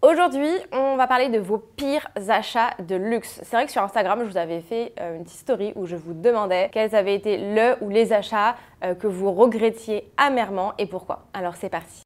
Aujourd'hui, on va parler de vos pires achats de luxe. C'est vrai que sur Instagram, je vous avais fait une petite story où je vous demandais quels avaient été le ou les achats que vous regrettiez amèrement et pourquoi. Alors c'est parti.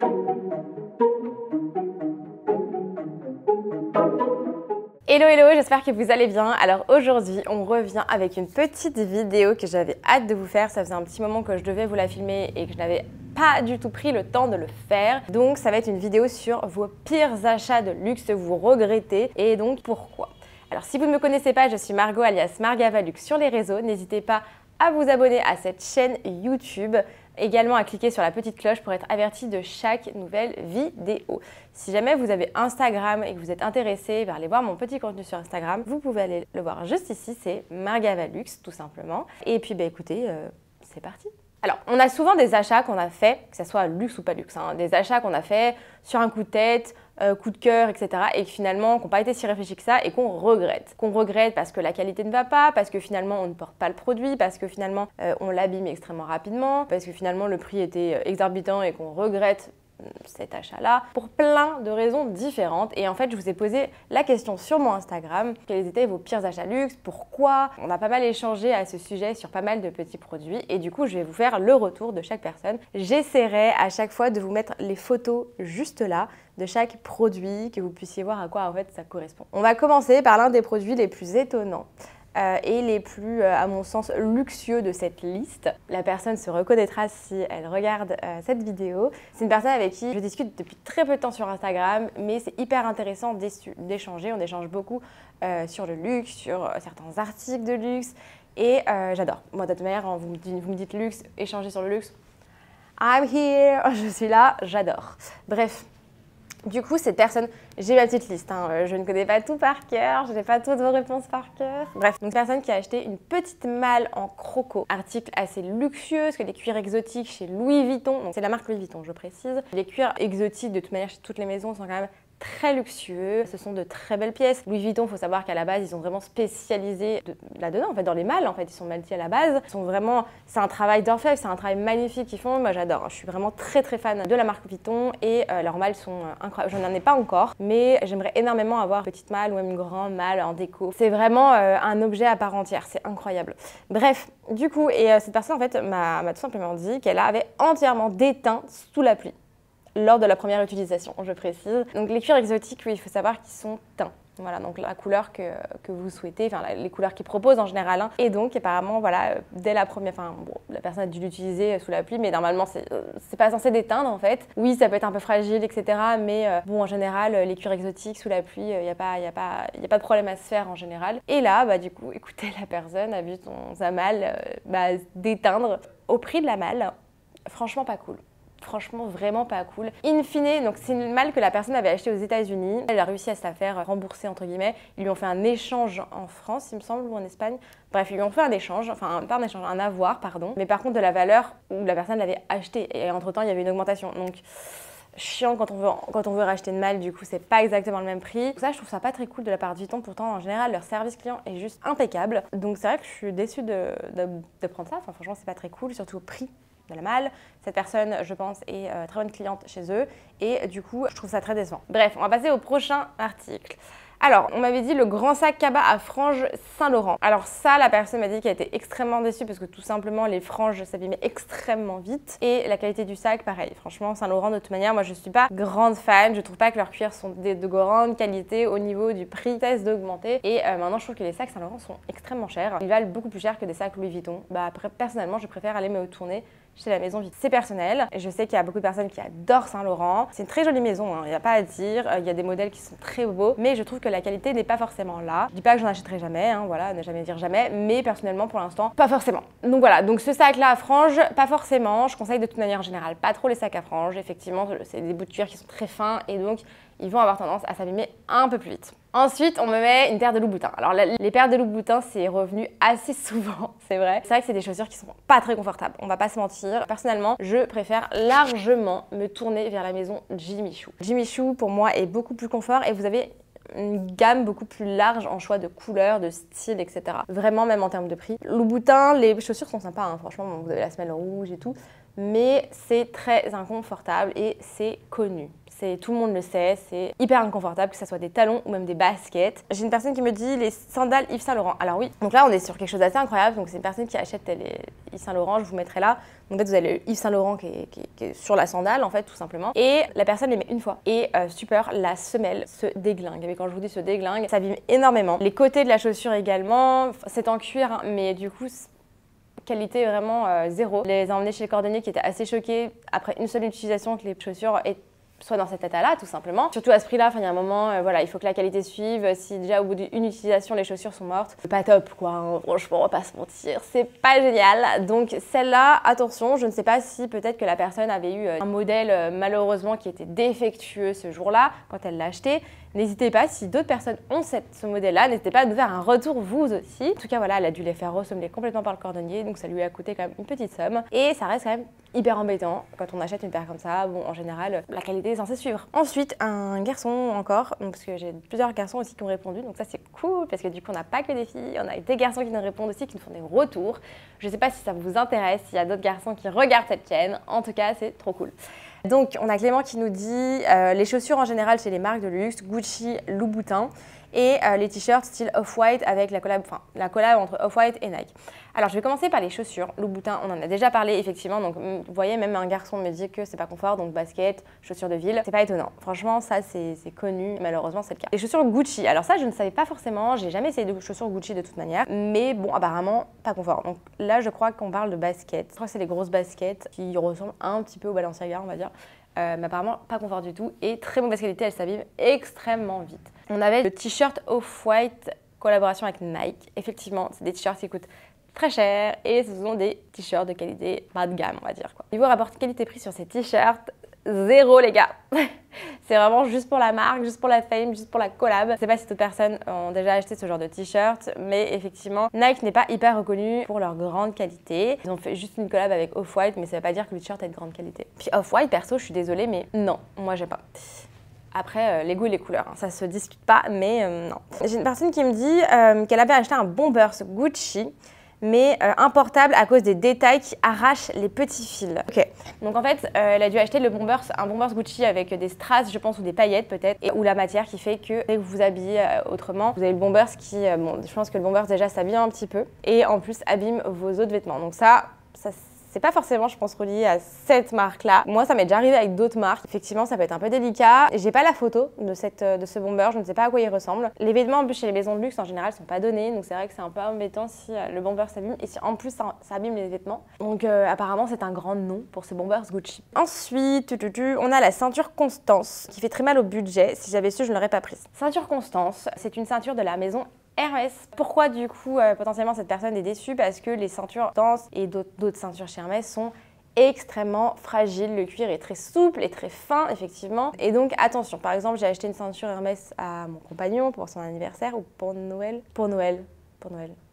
Hello hello, j'espère que vous allez bien. Alors aujourd'hui, on revient avec une petite vidéo que j'avais hâte de vous faire. Ça faisait un petit moment que je devais vous la filmer et que je n'avais pas du tout pris le temps de le faire. Donc ça va être une vidéo sur vos pires achats de luxe, vous regrettez et donc pourquoi. Alors si vous ne me connaissez pas, je suis Margot alias Margavalux sur les réseaux. N'hésitez pas à vous abonner à cette chaîne YouTube. Également à cliquer sur la petite cloche pour être averti de chaque nouvelle vidéo. Si jamais vous avez Instagram et que vous êtes intéressé vers aller voir mon petit contenu sur Instagram, vous pouvez aller le voir juste ici, c'est Margavalux tout simplement. Et puis écoutez, c'est parti. Alors, on a souvent des achats qu'on a fait, que ce soit luxe ou pas luxe, hein, des achats qu'on a fait sur un coup de tête, coup de cœur, etc. et qui finalement n'ont pas été si réfléchis que ça et qu'on regrette. Qu'on regrette parce que la qualité ne va pas, parce que finalement on ne porte pas le produit, parce que finalement on l'abîme extrêmement rapidement, parce que finalement le prix était exorbitant et qu'on regrette cet achat-là, pour plein de raisons différentes. Et en fait, je vous ai posé la question sur mon Instagram, quels étaient vos pires achats luxe, pourquoi? On a pas mal échangé à ce sujet sur pas mal de petits produits et du coup, je vais vous faire le retour de chaque personne. J'essaierai à chaque fois de vous mettre les photos juste là de chaque produit, que vous puissiez voir à quoi en fait ça correspond. On va commencer par l'un des produits les plus étonnants. Et les plus, à mon sens, luxueux de cette liste. La personne se reconnaîtra si elle regarde cette vidéo. C'est une personne avec qui je discute depuis très peu de temps sur Instagram, mais c'est hyper intéressant d'échanger. On échange beaucoup sur le luxe, sur certains articles de luxe, et j'adore. Moi, de toute manière, vous me dites luxe, échanger sur le luxe, I'm here, je suis là, j'adore. Bref. Du coup, cette personne, j'ai ma petite liste, hein, je ne connais pas tout par cœur, je n'ai pas toutes vos réponses par cœur. Bref, donc personne qui a acheté une petite malle en croco, article assez luxueux, parce que les cuirs exotiques chez Louis Vuitton, donc c'est la marque Louis Vuitton, je précise. Les cuirs exotiques, de toute manière, chez toutes les maisons, sont quand même très luxueux, ce sont de très belles pièces. Louis Vuitton, il faut savoir qu'à la base, ils ont vraiment spécialisé là-dedans, en fait, dans les malles, en fait, ils sont maltis à la base. Ils sont vraiment, c'est un travail d'orfèvre, c'est un travail magnifique qu'ils font, moi j'adore. Je suis vraiment très fan de la marque Vuitton et leurs malles sont incroyables. Je n'en ai pas encore, mais j'aimerais énormément avoir une petite malle ou même une grande malle en déco. C'est vraiment un objet à part entière, c'est incroyable. Bref, du coup, cette personne, en fait, m'a tout simplement dit qu'elle avait entièrement déteint sous la pluie. Lors de la première utilisation, je précise. Donc les cuirs exotiques, oui, il faut savoir qu'ils sont teints. Voilà, donc la couleur que vous souhaitez, enfin les couleurs qu'ils proposent en général. Hein. Et donc apparemment, voilà, dès la première, enfin bon, la personne a dû l'utiliser sous la pluie, mais normalement c'est pas censé déteindre en fait. Oui, ça peut être un peu fragile, etc. Mais bon, en général, les cuirs exotiques sous la pluie, il y a pas de problème à se faire en général. Et là, bah du coup, écoutez, la personne a vu sa malle déteindre au prix de la malle. Franchement, pas cool. Franchement, vraiment pas cool. In fine, donc c'est une malle que la personne avait achetée aux États-Unis. Elle a réussi à se la faire rembourser, entre guillemets. Ils lui ont fait un échange en France, il me semble, ou en Espagne. Bref, ils lui ont fait un échange, enfin, pas un échange, un avoir, pardon. Mais par contre, de la valeur où la personne l'avait achetée. Et entre-temps, il y avait une augmentation. Donc, chiant quand on veut racheter une malle, du coup, c'est pas exactement le même prix. Donc ça, je trouve ça pas très cool de la part de Vuitton. Pourtant, en général, leur service client est juste impeccable. Donc, c'est vrai que je suis déçue de prendre ça. Enfin, franchement, c'est pas très cool, surtout au prix de la malle. Cette personne, je pense, est très bonne cliente chez eux et du coup, je trouve ça très décevant. Bref, on va passer au prochain article. Alors, on m'avait dit le grand sac cabas à franges Saint-Laurent. Alors ça, la personne m'a dit qu'elle était extrêmement déçue parce que tout simplement, les franges s'abîmaient extrêmement vite. Et la qualité du sac, pareil. Franchement, Saint-Laurent, de toute manière, moi, je suis pas grande fan. Je trouve pas que leurs cuirs sont de grande qualité au niveau du prix. Cesse d'augmenter. Et maintenant, je trouve que les sacs Saint-Laurent sont extrêmement chers. Ils valent beaucoup plus cher que des sacs Louis Vuitton. Bah, après, personnellement, je préfère aller me tourner chez la maison Vuitton. C'est personnel. Et je sais qu'il y a beaucoup de personnes qui adorent Saint-Laurent. C'est une très jolie maison, hein. Il n'y a pas à dire. Il y a des modèles qui sont très beaux. Mais je trouve que la qualité n'est pas forcément là. Je dis pas que j'en achèterai jamais, hein, voilà, ne jamais dire jamais. Mais personnellement, pour l'instant, pas forcément. Donc voilà, donc ce sac-là à franges, pas forcément. Je conseille de toute manière générale pas trop les sacs à franges. Effectivement, c'est des bouts de cuir qui sont très fins et donc ils vont avoir tendance à s'abîmer un peu plus vite. Ensuite, on me met une paire de Louboutin. Alors les paires de Louboutin, c'est revenu assez souvent, c'est vrai. C'est vrai que c'est des chaussures qui sont pas très confortables, on va pas se mentir. Personnellement, je préfère largement me tourner vers la maison Jimmy Choo. Jimmy Choo, pour moi, est beaucoup plus confort et vous avez une gamme beaucoup plus large en choix de couleurs, de style, etc. Vraiment, même en termes de prix. Louboutin, les chaussures sont sympas, hein. Franchement, vous avez la semelle rouge et tout, mais c'est très inconfortable et c'est connu. tout le monde le sait, c'est hyper inconfortable, que ce soit des talons ou même des baskets. J'ai une personne qui me dit les sandales Yves Saint Laurent. Alors oui, donc là on est sur quelque chose d'assez incroyable. Donc c'est une personne qui achète les Yves Saint Laurent, je vous mettrai là. Donc en fait vous avez le Yves Saint Laurent qui est sur la sandale en fait tout simplement. Et la personne les met une fois. Et super, la semelle se déglingue. Mais quand je vous dis se déglingue, ça abîme énormément. Les côtés de la chaussure également, c'est en cuir, hein, mais du coup qualité vraiment zéro. Je les ai emmenés chez le cordonnier qui était assez choqué après une seule utilisation que les chaussures soient dans cet état-là, tout simplement. Surtout à ce prix-là, il y a un moment, voilà, il faut que la qualité suive. Si déjà au bout d'une utilisation, les chaussures sont mortes, c'est pas top, quoi. Hein. Franchement, on va pas se mentir, c'est pas génial. Donc celle-là, attention, je ne sais pas si peut-être que la personne avait eu un modèle malheureusement qui était défectueux ce jour-là quand elle l'a acheté. N'hésitez pas, si d'autres personnes ont ce modèle-là, n'hésitez pas à nous faire un retour vous aussi. En tout cas, voilà, elle a dû les faire ressembler complètement par le cordonnier, donc ça lui a coûté quand même une petite somme. Et ça reste quand même hyper embêtant quand on achète une paire comme ça. Bon, en général, la qualité est censée suivre. Ensuite, un garçon encore, donc, parce que j'ai plusieurs garçons aussi qui ont répondu, donc ça c'est cool, parce que du coup, on n'a pas que des filles, on a des garçons qui nous répondent aussi, qui nous font des retours. Je sais pas si ça vous intéresse, s'il y a d'autres garçons qui regardent cette chaîne, en tout cas, c'est trop cool. Donc, on a Clément qui nous dit les chaussures en général chez les marques de luxe, Gucci, Louboutin, et les t-shirts style Off-White avec la collab entre Off-White et Nike. Alors, je vais commencer par les chaussures. Louboutin, on en a déjà parlé effectivement. Donc, vous voyez, même un garçon me dit que c'est pas confort, donc basket, chaussures de ville, c'est pas étonnant. Franchement, ça c'est connu, malheureusement c'est le cas. Les chaussures Gucci, alors ça je ne savais pas forcément, j'ai jamais essayé de chaussures Gucci de toute manière, mais bon, apparemment pas confort. Donc là, je crois qu'on parle de baskets. Je crois que c'est les grosses baskets qui ressemblent un petit peu au Balenciaga, on va dire. Mais apparemment pas confort du tout et très mauvaise qualité, elles s'abîment extrêmement vite. On avait le t-shirt Off-White collaboration avec Nike. Effectivement, c'est des t-shirts qui coûtent très cher et ce sont des t-shirts de qualité bas de gamme, on va dire quoi. Niveau rapport qualité-prix sur ces t-shirts, zéro les gars. C'est vraiment juste pour la marque, juste pour la fame, juste pour la collab. Je sais pas si d'autres personnes ont déjà acheté ce genre de t-shirt, mais effectivement, Nike n'est pas hyper reconnu pour leur grande qualité. Ils ont fait juste une collab avec Off-White, mais ça veut pas dire que le t-shirt est de grande qualité. Puis Off-White, perso, je suis désolée, mais non, moi j'aime pas. Après, les goûts et les couleurs, hein, ça se discute pas, mais non. J'ai une personne qui me dit qu'elle avait acheté un Bombers Gucci, mais importable à cause des détails qui arrachent les petits fils. Ok, donc en fait, elle a dû acheter un Bombers Gucci avec des strass, je pense, ou des paillettes peut-être, ou la matière qui fait que dès que vous vous habillez autrement, vous avez le Bombers qui, bon, je pense que le Bombers déjà s'abîme un petit peu, et en plus abîme vos autres vêtements. Donc ça c'est pas forcément, je pense, relié à cette marque-là. Moi, ça m'est déjà arrivé avec d'autres marques. Effectivement, ça peut être un peu délicat. J'ai pas la photo de ce bomber, je ne sais pas à quoi il ressemble. Les vêtements, en plus, chez les maisons de luxe, en général, sont pas donnés. Donc, c'est vrai que c'est un peu embêtant si le bomber s'abîme. Et si en plus, ça abîme les vêtements. Donc, apparemment, c'est un grand nom pour ce bombers Gucci. Ensuite, on a la ceinture Constance, qui fait très mal au budget. Si j'avais su, je ne l'aurais pas prise. Ceinture Constance, c'est une ceinture de la maison Hermès. Pourquoi du coup potentiellement cette personne est déçue? Parce que les ceintures Constance et d'autres ceintures chez Hermès sont extrêmement fragiles. Le cuir est très souple et très fin effectivement. Et donc attention, par exemple j'ai acheté une ceinture Hermès à mon compagnon pour son anniversaire ou pour Noël. Pour Noël.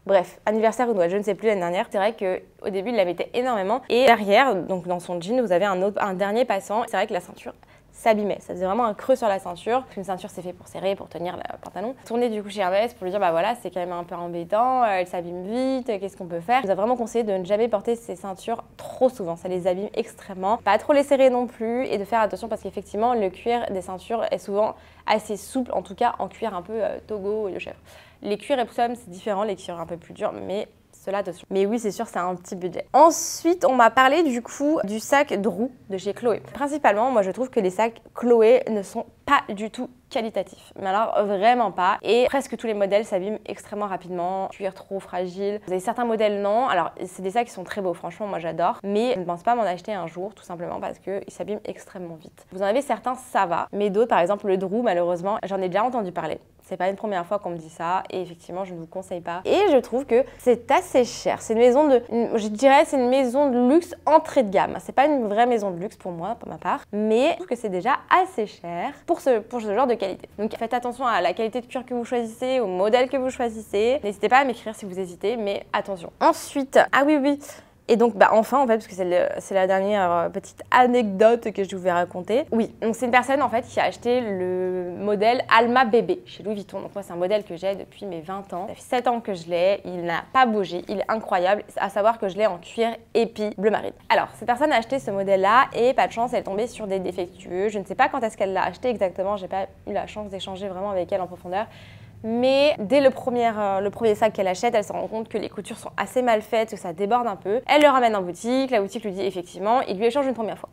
Bref, anniversaire ou Noël, je ne sais plus l'année dernière. C'est vrai qu'au début il la mettait énormément. Et derrière, donc dans son jean, vous avez un dernier passant. C'est vrai que la ceinture s'abîmait, ça faisait vraiment un creux sur la ceinture. Une ceinture c'est fait pour serrer, pour tenir le pantalon. Tourner du coup chez Hermès pour lui dire bah voilà c'est quand même un peu embêtant, elle s'abîme vite, qu'est-ce qu'on peut faire? Il nous a vraiment conseillé de ne jamais porter ces ceintures trop souvent, ça les abîme extrêmement. Pas trop les serrer non plus et de faire attention parce qu'effectivement le cuir des ceintures est souvent assez souple, en tout cas en cuir un peu Togo et de chèvre. Les cuirs Epsom c'est différent, les cuirs un peu plus durs mais cela dessus. Mais oui, c'est sûr, c'est un petit budget. Ensuite, on m'a parlé du coup du sac Drew de chez Chloé. Principalement, moi je trouve que les sacs Chloé ne sont pas du tout qualitatifs. Mais alors vraiment pas. Et presque tous les modèles s'abîment extrêmement rapidement. Cuir trop fragile. Vous avez certains modèles non. Alors c'est des sacs qui sont très beaux, franchement moi j'adore. Mais je ne pense pas m'en acheter un jour tout simplement parce qu'ils s'abîment extrêmement vite. Vous en avez certains, ça va. Mais d'autres, par exemple le Drew, malheureusement, j'en ai déjà entendu parler. C'est pas une première fois qu'on me dit ça et effectivement je ne vous conseille pas. Et je trouve que c'est assez cher. C'est une maison je dirais c'est une maison de luxe entrée de gamme. C'est pas une vraie maison de luxe pour moi, pour ma part, mais je trouve que c'est déjà assez cher pour ce genre de qualité. Donc faites attention à la qualité de cuir que vous choisissez, au modèle que vous choisissez. N'hésitez pas à m'écrire si vous hésitez, mais attention. Ensuite, ah oui, Et donc enfin en fait, parce que c'est la dernière petite anecdote que je vais raconter. Oui, donc c'est une personne en fait qui a acheté le modèle Alma Bébé chez Louis Vuitton. Donc moi c'est un modèle que j'ai depuis mes 20 ans. Ça fait 7 ans que je l'ai, il n'a pas bougé, il est incroyable, à savoir que je l'ai en cuir épi bleu marine. Alors cette personne a acheté ce modèle là et pas de chance, elle est tombée sur des défectueux. Je ne sais pas quand est-ce qu'elle l'a acheté exactement, j'ai pas eu la chance d'échanger vraiment avec elle en profondeur. Mais dès le premier sac qu'elle achète, elle se rend compte que les coutures sont assez mal faites, que ça déborde un peu. Elle le ramène en boutique, la boutique lui dit effectivement, il lui échange une première fois.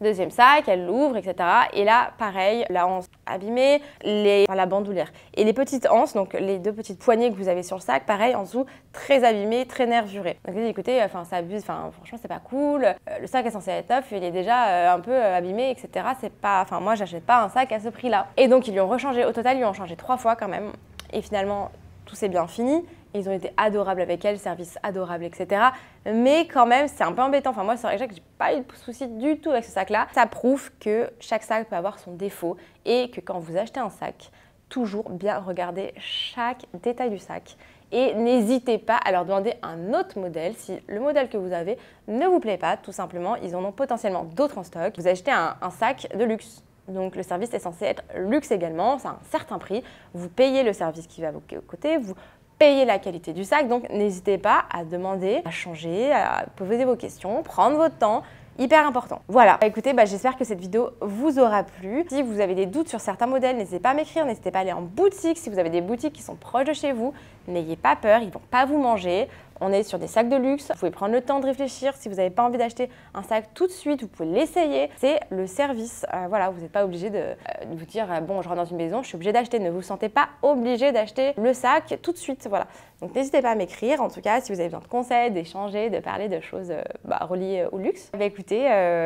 Deuxième sac, elle l'ouvre, etc. Et là, pareil, la anse abîmée, la bandoulière. Et les petites anses, donc les 2 petites poignées que vous avez sur le sac, pareil, en dessous, très abîmées, très nervurées. Donc elle dit, écoutez, ça abuse, franchement, c'est pas cool. Le sac est censé être neuf, il est déjà un peu abîmé, etc. C'est pas, moi, j'achète pas un sac à ce prix-là. Et donc, ils lui ont rechangé, au total, ils lui ont changé 3 fois quand même. Et finalement, tout s'est bien fini. Ils ont été adorables avec elle, service adorable, etc. Mais quand même, c'est un peu embêtant. Moi, c'est vrai que j'ai pas eu de souci du tout avec ce sac-là. Ça prouve que chaque sac peut avoir son défaut et que quand vous achetez un sac, toujours bien regarder chaque détail du sac. Et n'hésitez pas à leur demander un autre modèle si le modèle que vous avez ne vous plaît pas. Tout simplement, ils en ont potentiellement d'autres en stock. Vous achetez un sac de luxe. Donc le service est censé être luxe également, c'est un certain prix. Vous payez le service qui va au côté, vous payez la qualité du sac. Donc n'hésitez pas à demander, à changer, à poser vos questions, prendre votre temps. Hyper important. Voilà, écoutez, j'espère que cette vidéo vous aura plu. Si vous avez des doutes sur certains modèles, n'hésitez pas à m'écrire, n'hésitez pas à aller en boutique. Si vous avez des boutiques qui sont proches de chez vous, n'ayez pas peur, ils ne vont pas vous manger. On est sur des sacs de luxe, vous pouvez prendre le temps de réfléchir. Si vous n'avez pas envie d'acheter un sac tout de suite, vous pouvez l'essayer. C'est le service. Voilà, vous n'êtes pas obligé de vous dire bon, je rentre dans une maison, je suis obligé d'acheter. Ne vous sentez pas obligé d'acheter le sac tout de suite. Voilà. Donc n'hésitez pas à m'écrire. En tout cas, si vous avez besoin de conseils, d'échanger, de parler de choses reliées au luxe. Écoutez,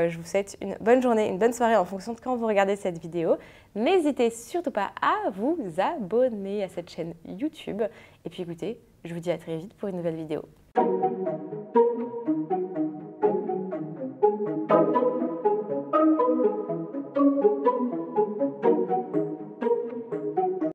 je vous souhaite une bonne journée, une bonne soirée en fonction de quand vous regardez cette vidéo. N'hésitez surtout pas à vous abonner à cette chaîne YouTube. Et puis écoutez, je vous dis à très vite pour une nouvelle vidéo.